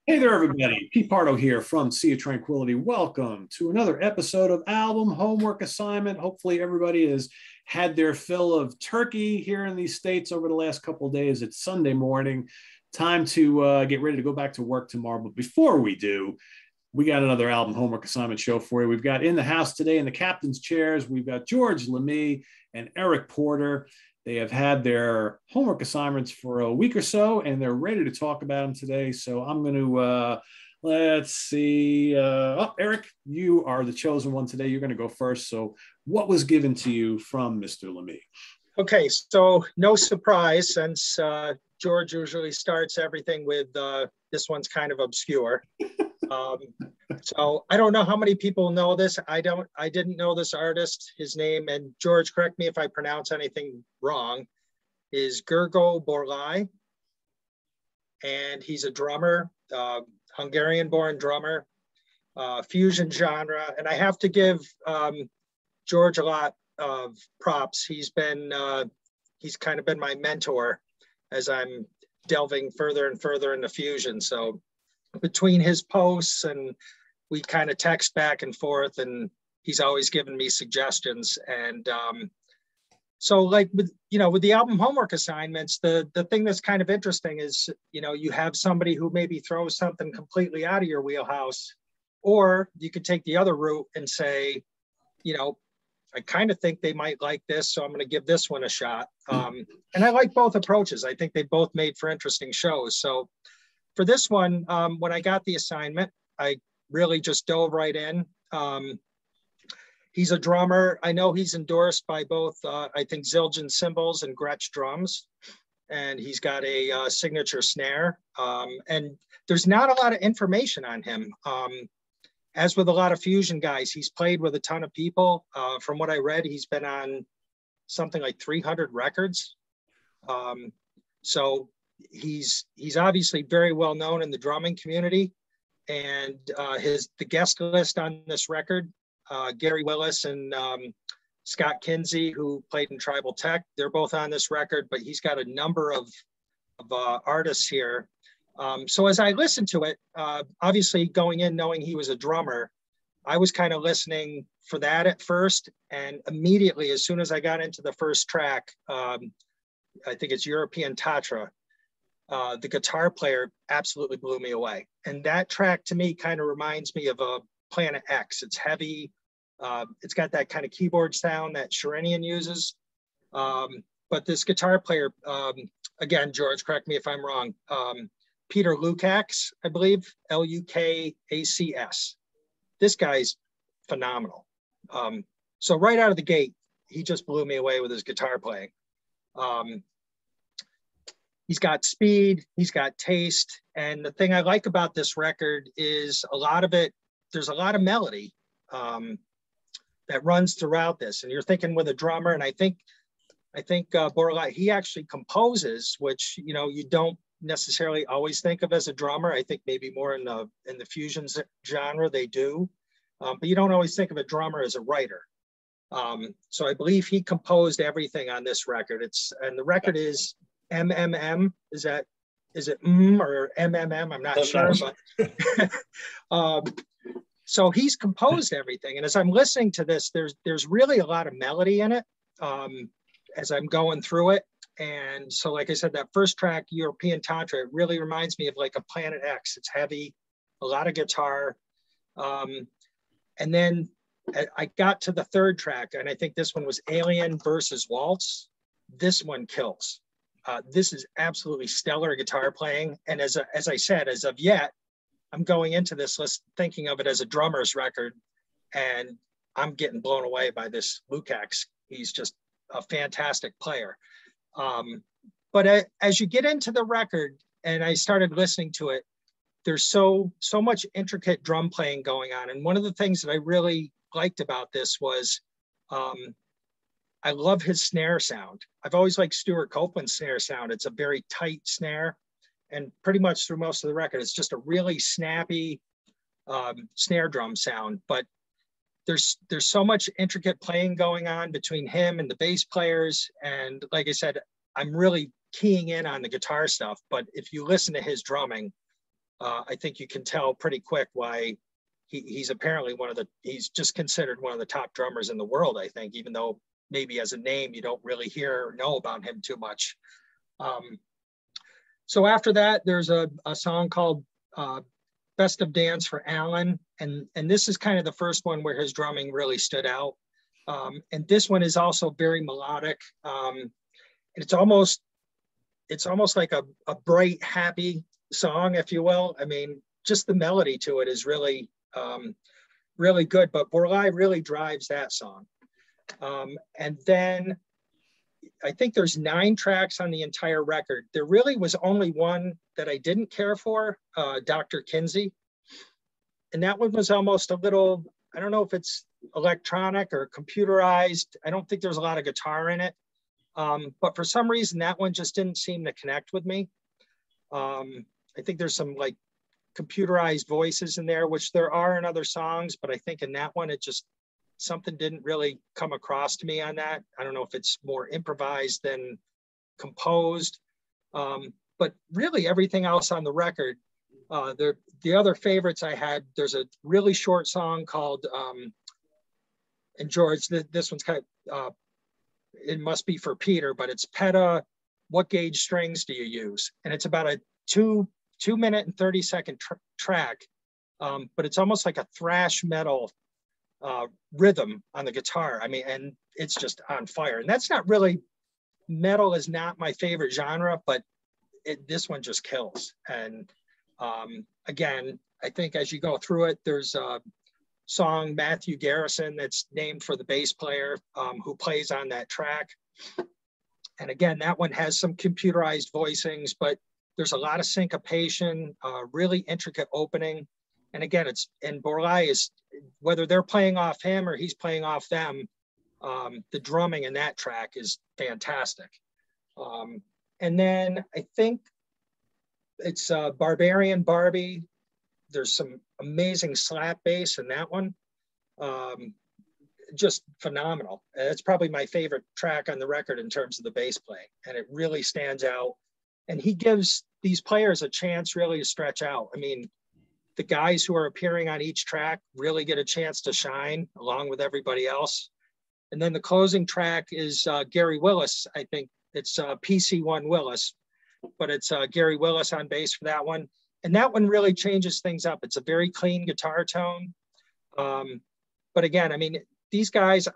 Hey there, everybody. Pete Pardo here from Sea of Tranquility. Welcome to another episode of Album Homework Assignment. Hopefully, everybody has had their fill of turkey here in these states over the last couple of days. It's Sunday morning. Time to get ready to go back to work tomorrow. But before we do, we got another album homework assignment show for you. We've got in the house today in the captain's chairs, we've got George Lamie and Eric Porter. They have had their homework assignments for a week or so, and they're ready to talk about them today. So I'm going to, let's see. Eric, you are the chosen one today. You're going to go first. So what was given to you from Mr. Lamie? Okay, so no surprise since George usually starts everything with this one's kind of obscure. So I don't know how many people know this. I didn't know this artist. His name, and George, correct me if I pronounce anything wrong, is Gurgo Borlai. And he's a drummer, Hungarian-born drummer, fusion genre. And I have to give George a lot of props. He's kind of been my mentor as I'm delving further and further into fusion. So between his posts and we kind of text back and forth, and he's always given me suggestions. And so like with the album homework assignments, the thing that's kind of interesting is, you have somebody who maybe throws something completely out of your wheelhouse, or you could take the other route and say, I kind of think they might like this, so I'm going to give this one a shot. And I like both approaches. I think they both made for interesting shows. So for this one, when I got the assignment, I really just dove right in. He's a drummer. I know he's endorsed by both, I think, Zildjian cymbals and Gretsch drums. And he's got a signature snare. And there's not a lot of information on him. As with a lot of fusion guys, he's played with a ton of people. From what I read, he's been on something like 300 records. So he's obviously very well known in the drumming community. And the guest list on this record, Gary Willis and Scott Kinsey, who played in Tribal Tech, they're both on this record, but he's got a number of artists here. So as I listened to it, obviously going in knowing he was a drummer, I was kind of listening for that at first. And immediately, as soon as I got into the first track, I think it's European Tatra, the guitar player absolutely blew me away. And that track to me kind of reminds me of a Planet X. It's heavy. It's got that kind of keyboard sound that Sharinian uses. But this guitar player, again, George, correct me if I'm wrong, Peter Lukacs, I believe, Lukacs. This guy's phenomenal. So right out of the gate, he just blew me away with his guitar playing. He's got speed, he's got taste. And the thing I like about this record is a lot of it, there's a lot of melody that runs throughout this. And you're thinking with a drummer, and I think Borlai, he actually composes, which, you don't necessarily always think of as a drummer. I think maybe more in the fusion genre they do, but you don't always think of a drummer as a writer. So I believe he composed everything on this record. And the record is MMM. Is it or MMM? I'm not sure, but so he's composed everything. And as I'm listening to this, there's really a lot of melody in it as I'm going through it. And so, like I said, that first track, European Tantra, it really reminds me of like a Planet X. It's heavy, a lot of guitar. And then I got to the third track, and I think this one was Alien versus Waltz. This one kills. This is absolutely stellar guitar playing. And as I said, as of yet, I'm going into this list thinking of it as a drummer's record, and I'm getting blown away by this Lukacs. He's just a fantastic player. But as you get into the record and I started listening to it, there's so much intricate drum playing going on. And one of the things that I really liked about this was I love his snare sound. I've always liked Stuart Copeland's snare sound. It's a very tight snare, and pretty much through most of the record, it's just a really snappy snare drum sound. But there's so much intricate playing going on between him and the bass players. And like I said, I'm really keying in on the guitar stuff, but if you listen to his drumming, I think you can tell pretty quick why he's apparently he's just considered one of the top drummers in the world, I think, even though maybe as a name, you don't really hear or know about him too much. So after that, there's a song called Best of Dance for Alan. And this is kind of the first one where his drumming really stood out. And this one is also very melodic. It's almost like a bright, happy song, if you will. I mean, just the melody to it is really, really good, but Borlai really drives that song. And then I think there's 9 tracks on the entire record. There really was only one that I didn't care for, Dr. Kinsey. And that one was almost a little, I don't know if it's electronic or computerized. I don't think there's a lot of guitar in it. But for some reason, that one just didn't seem to connect with me. I think there's some like computerized voices in there, which there are in other songs, but I think in that one, something didn't really come across to me on that. I don't know if it's more improvised than composed, but really everything else on the record, the other favorites I had, there's a really short song called, and George, this one's kind of, it must be for Peter, but it's Petta, What Gauge Strings Do You Use? And it's about a 2-minute and 30-second track, but it's almost like a thrash metal rhythm on the guitar. I mean, and it's just on fire. And that's not really, metal is not my favorite genre, but this one just kills. And again, I think as you go through it, there's a song, Matthew Garrison, that's named for the bass player who plays on that track. And again, that one has some computerized voicings, but there's a lot of syncopation, really intricate opening. And again, and Borlai is, whether they're playing off him or he's playing off them, the drumming in that track is fantastic. And then I think it's Barbarian Barbie. There's some amazing slap bass in that one. Just phenomenal. It's probably my favorite track on the record in terms of the bass playing, and it really stands out. And he gives these players a chance really to stretch out. I mean, the guys who are appearing on each track really get a chance to shine along with everybody else. And then the closing track is Gary Willis. I think it's PC1 Willis, but it's Gary Willis on bass for that one. And that one really changes things up. It's a very clean guitar tone. But again, I mean, these guys,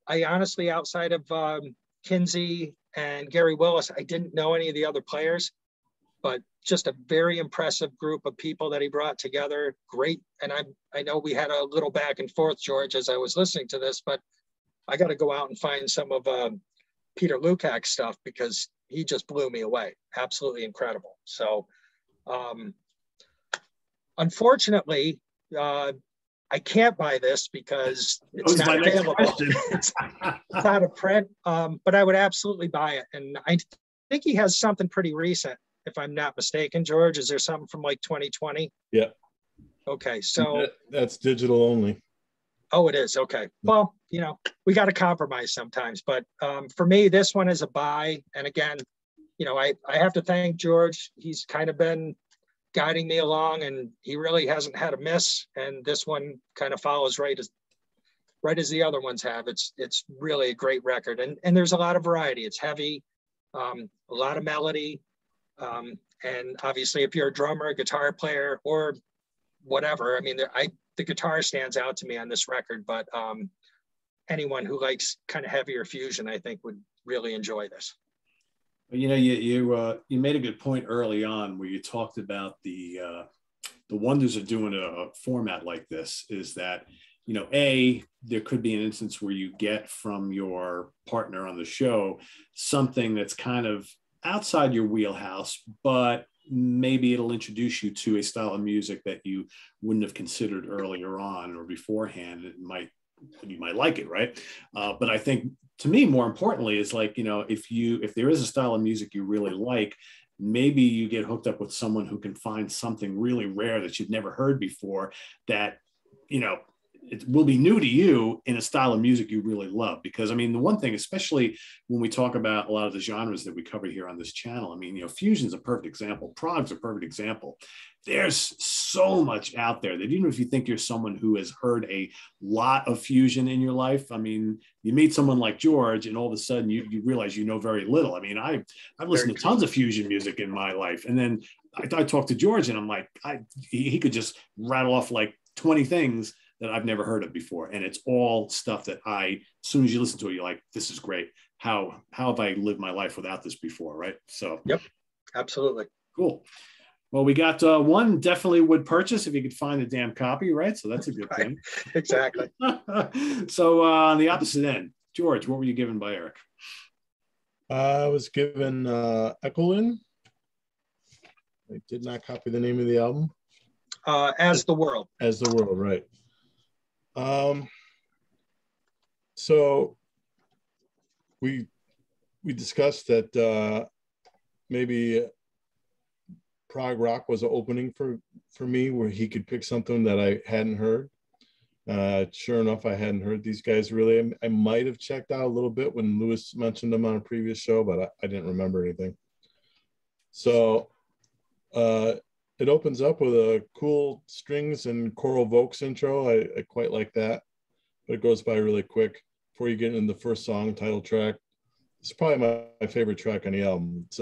I honestly, outside of Kinsey and Gary Willis, I didn't know any of the other players, but just a very impressive group of people that he brought together. Great. And I know we had a little back and forth, George, as I was listening to this, but I got to go out and find some of Peter Lukak's stuff because he just blew me away. Absolutely incredible. So unfortunately, I can't buy this because it's not available. It's out of print, but I would absolutely buy it. And I think he has something pretty recent, if I'm not mistaken. George, is there something from like 2020? Yeah. Okay, so that's digital only. Oh, it is. Okay. Well, you know, we got to compromise sometimes, but for me, this one is a buy. And again, you know, I have to thank George. He's kind of been guiding me along, and he really hasn't had a miss. And this one kind of follows right as the other ones have. It's really a great record, and there's a lot of variety. It's heavy, a lot of melody, and obviously, if you're a drummer, a guitar player, or whatever, I mean, the guitar stands out to me on this record. But anyone who likes kind of heavier fusion, I think, would really enjoy this. You know, you made a good point early on where you talked about the wonders of doing a format like this is that, you know, there could be an instance where you get from your partner on the show something that's kind of outside your wheelhouse, but maybe it'll introduce you to a style of music that you wouldn't have considered earlier on or beforehand. You might like it, right? But I think, to me, more importantly, is like, you know, if there is a style of music you really like, maybe you get hooked up with someone who can find something really rare that you've never heard before that, you know, it will be new to you in a style of music you really love. Because I mean, the one thing, especially when we talk about a lot of the genres that we cover here on this channel, I mean, you know, fusion's a perfect example, prog's a perfect example. There's so much out there that even if you think you're someone who has heard a lot of fusion in your life, I mean, you meet someone like George and all of a sudden you realize you know very little. I mean, I've listened to tons of fusion music in my life. And then I talked to George and I'm like, he could just rattle off like 20 things that I've never heard of before. And it's all stuff that as soon as you listen to it, you're like, this is great. How have I lived my life without this before? Right. So. Yep. Absolutely. Cool. Well, we got one definitely would purchase if you could find a damn copy. Right. So that's a good thing. Exactly. So on the opposite end, George, what were you given by Eric? I was given Echoin. I did not copy the name of the album. As the World. As the World, right. So we discussed that maybe prog rock was an opening for me where he could pick something that I hadn't heard. Sure enough, I hadn't heard these guys really. I might have checked out a little bit when Lewis mentioned them on a previous show, but I didn't remember anything. So it opens up with a cool strings and choral vocals intro. I quite like that, but it goes by really quick. Before you get into the first song, title track, it's probably my favorite track on the album. It's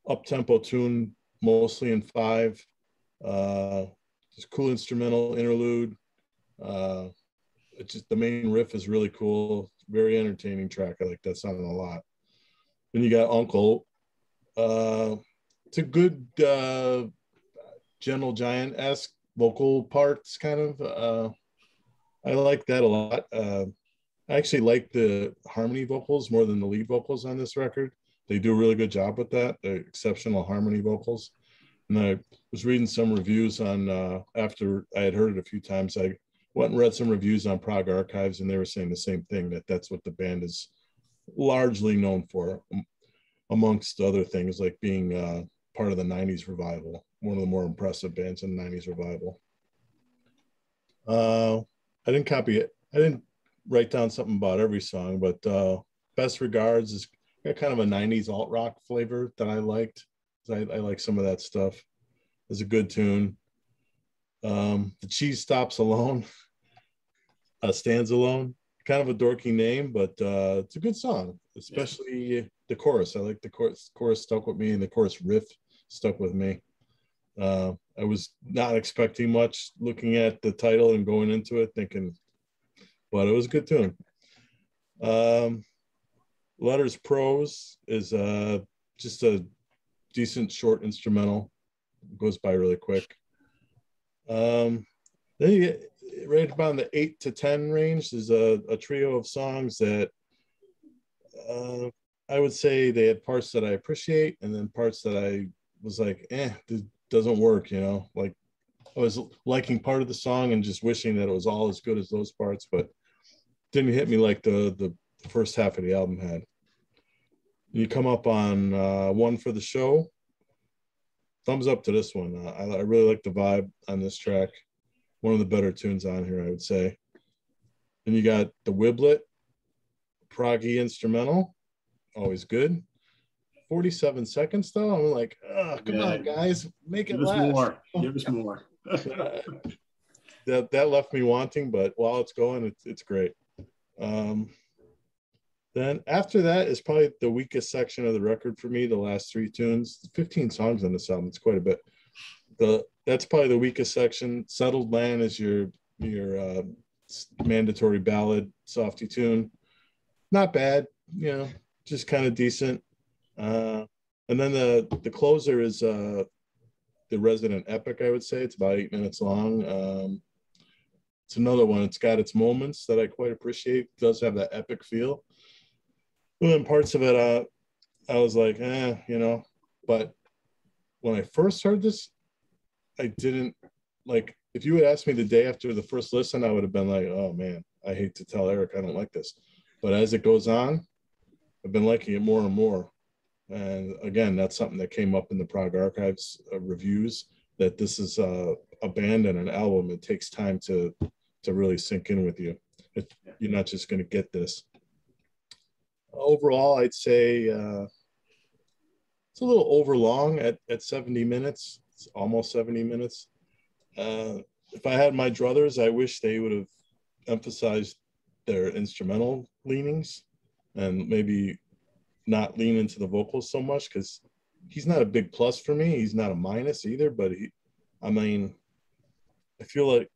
up-tempo tune, mostly in 5. Just cool instrumental interlude. It's just the main riff is really cool. Very entertaining track. I like that song a lot. Then you got Uncle. It's a good Gentle Giant-esque vocal parts, kind of. I like that a lot. I actually like the harmony vocals more than the lead vocals on this record. They do a really good job with that. They're exceptional harmony vocals. And I was reading some reviews on, after I had heard it a few times, I went and read some reviews on Prog Archives, and they were saying the same thing, that that's what the band is largely known for, amongst other things, like being part of the 90s revival, one of the more impressive bands in the 90s revival. I didn't copy it. I didn't write down something about every song, but Best Regards is got kind of a 90s alt rock flavor that I liked. I like some of that stuff. It's a good tune. The Cheese Stops Alone, Stands Alone. Kind of a dorky name, but it's a good song, especially the chorus. I like the chorus. Chorus stuck with me, and the chorus riff stuck with me. I was not expecting much looking at the title and going into it thinking, but it was a good tune. Letters Prose is just a decent short instrumental. It goes by really quick. Then you get right about the 8 to 10 range. There's a trio of songs that I would say they had parts that I appreciate and then parts that I was like, this doesn't work, you know. Like I was liking part of the song and just wishing that it was all as good as those parts, but didn't hit me like the first half of the album had. You come up on One for the Show. Thumbs up to this one. I really like the vibe on this track. One of the better tunes on here, I would say. Then you got the Wiblet, proggy instrumental, always good. 47 seconds though. I'm like, come on, guys, make it last. More. Give us more. that left me wanting, but while it's going, it's great. Then after that is probably the weakest section of the record for me. The last 3 tunes, 15 songs on this album. It's quite a bit. That's probably the weakest section. Settled Land is your mandatory ballad softy tune. Not bad, you know, just kind of decent. And then the closer is the Resident Epic, I would say. It's about 8 minutes long. It's another one. It's got its moments that I quite appreciate. It does have that epic feel. And then parts of it, I was like, you know. But when I first heard this, I didn't like. If you had asked me the day after the first listen, I would have been like, oh man, I hate to tell Eric I don't like this. But as it goes on, I've been liking it more and more. And again, that's something that came up in the Prog Archives reviews, that this is a band and an album. It takes time to to really sink in with you. You're not just going to get this. Overall, I'd say it's a little overlong at 70 minutes. It's almost 70 minutes. If I had my druthers, I wish they would have emphasized their instrumental leanings and maybe not lean into the vocals so much, because he's not a big plus for me. He's not a minus either, but I feel like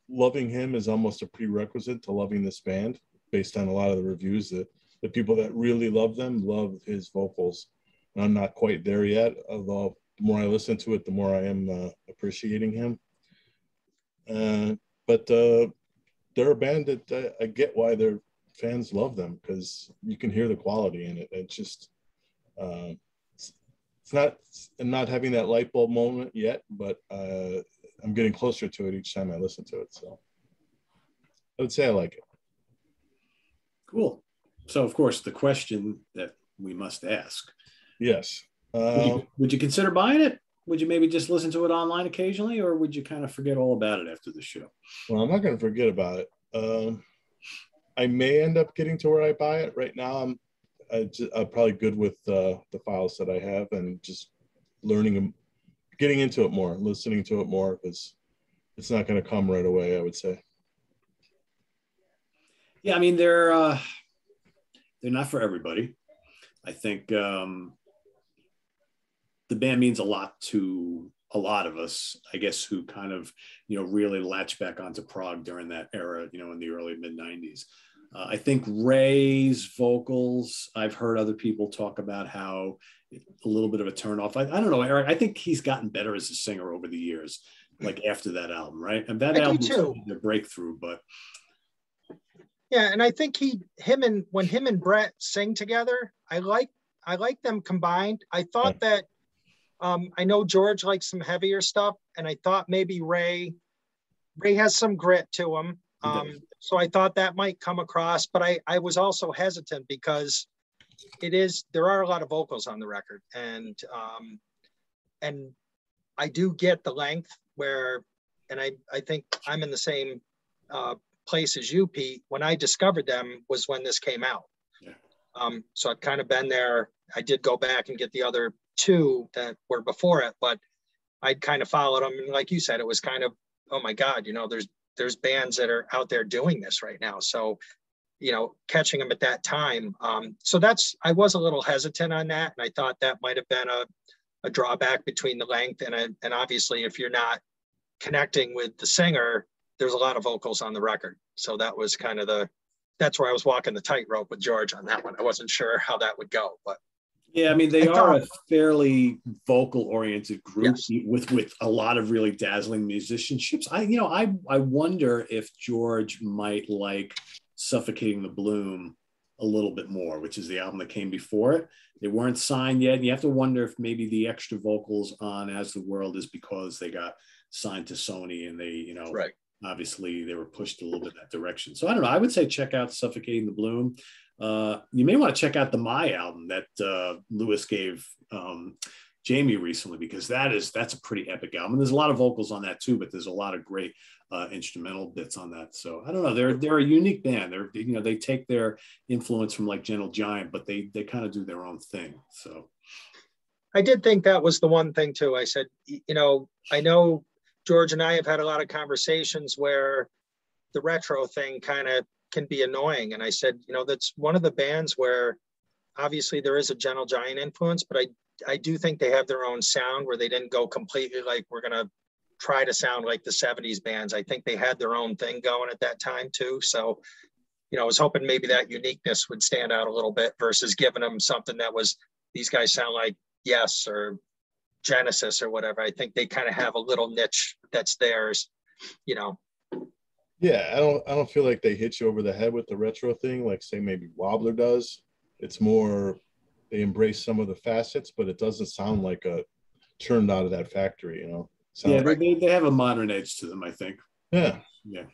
loving him is almost a prerequisite to loving this band based on a lot of the reviews. That the people that really love them love his vocals. And I'm not quite there yet, although the more I listen to it, the more I am appreciating him. But they're a band that I get why their fans love them, because you can hear the quality in it. It's just, it's not, I'm not having that light bulb moment yet, but I'm getting closer to it each time I listen to it. So I would say I like it. Cool. So, of course, the question that we must ask. Yes. Would you consider buying it? Would you maybe just listen to it online occasionally, or would you kind of forget all about it after the show? Well, I'm not going to forget about it. I may end up getting to where I buy it. Right now, I'm probably good with the files that I have and just learning them, getting into it more, listening to it more, because it's not going to come right away, I would say. Yeah, I mean, they're not for everybody. I think the band means a lot to a lot of us, I guess, who kind of, really latched back onto prog during that era, in the early mid 90s. I think Ray's vocals, I've heard other people talk about how a little bit of a turnoff. I don't know, Eric, I think he's gotten better as a singer over the years, like after that album, right? And that album was their breakthrough, but. Yeah, and I think when him and Brett sing together, I like them combined. I thought that I know George likes some heavier stuff, and I thought maybe Ray has some grit to him. So I thought that might come across, but I was also hesitant because there are a lot of vocals on the record, and I do get the length and I think I'm in the same place as you, Pete. When I discovered them was when this came out. Yeah. So I've kind of been there. I did go back and get the other two that were before it, but I'd kind of followed them. And like you said, it was kind of, oh my God, there's bands that are out there doing this right now. So, catching them at that time. So I was a little hesitant on that. And I thought that might've been a drawback between the length and obviously if you're not connecting with the singer, there's a lot of vocals on the record. So that was kind of that's where I was walking the tightrope with George on that one. I wasn't sure how that would go, but. Yeah, I mean, they are a fairly vocal-oriented group. Yes. with a lot of really dazzling musicianships. I wonder if George might like Suffocating the Bloom a little bit more, which is the album that came before it. They weren't signed yet. And you have to wonder if maybe the extra vocals on As the World is because they got signed to Sony and they, right. Obviously they were pushed a little bit in that direction. So I don't know. I would say check out Suffocating the Bloom. You may want to check out the My album that Lewis gave Jamie recently, because that's a pretty epic album. There's a lot of vocals on that too, but there's a lot of great instrumental bits on that. So I don't know. They're a unique band. They take their influence from like Gentle Giant, but they kind of do their own thing. So I did think that was the one thing too. I said, I know George and I have had a lot of conversations where the retro thing kind of can be annoying. And I said, that's one of the bands where obviously there is a Gentle Giant influence, but I do think they have their own sound where they didn't go completely like, we're going to try to sound like the 70s bands. I think they had their own thing going at that time too. So, I was hoping maybe that uniqueness would stand out a little bit versus giving them something that was, these guys sound like Yes or Genesis or whatever. I think they kind of have a little niche that's theirs, Yeah, I don't feel like they hit you over the head with the retro thing, like say maybe Wobbler does. It's more they embrace some of the facets, but it doesn't sound like a turned out of that factory, Yeah, they have a modern edge to them, I think. Yeah. Yeah.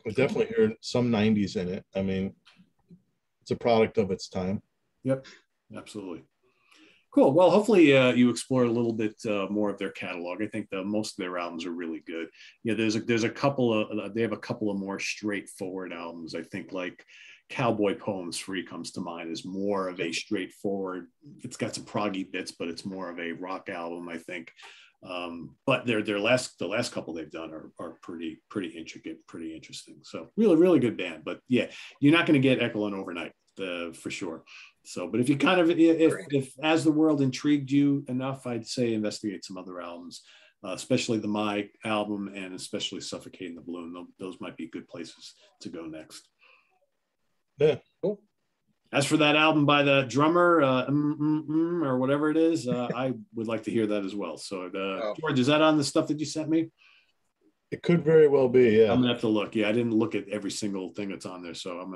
I definitely hear some 90s in it. I mean, it's a product of its time. Yep, absolutely. Cool. Well, hopefully you explore a little bit more of their catalog. I think most of their albums are really good. Yeah, there's a couple of they have a couple of more straightforward albums. I think like Cowboy Poems Free comes to mind as more of a straightforward. It's got some proggy bits, but it's more of a rock album, I think. But the last couple they've done are pretty intricate, pretty interesting. So really good band. But yeah, you're not going to get Ekelund overnight for sure. So, but if you kind of, if As the World intrigued you enough, I'd say investigate some other albums, especially the My album and especially Suffocating the Balloon. Those might be good places to go next. Yeah. Cool. As for that album by the drummer, or whatever it is, I would like to hear that as well. So, George, is that on the stuff that you sent me? It could very well be, yeah. I'm gonna have to look. Yeah, I didn't look at every single thing that's on there, so I'm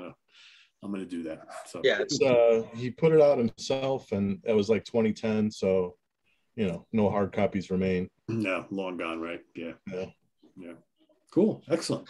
gonna do that. So yeah, he put it out himself, and it was like 2010. So, no hard copies remain. No, long gone, right? Yeah. Yeah. Cool, excellent.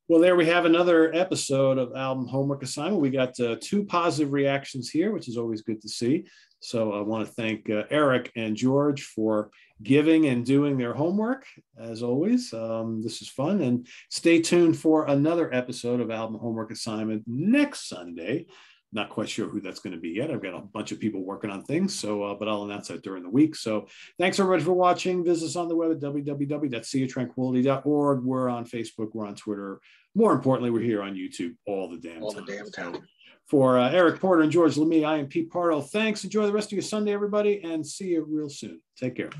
Well, there we have another episode of Album Homework Assignment. We got 2 positive reactions here, which is always good to see. So I want to thank Eric and George for giving and doing their homework, as always. This is fun. And stay tuned for another episode of Album Homework Assignment next Sunday. Not quite sure who that's going to be yet. I've got a bunch of people working on things, so but I'll announce that during the week. So thanks everybody for watching. Visit us on the web at www.seaoftranquility.org. We're on Facebook. We're on Twitter. More importantly, we're here on YouTube all the damn time. For Eric Porter and George Lamie, I am Pete Pardo. Thanks. Enjoy the rest of your Sunday, everybody, and see you real soon. Take care.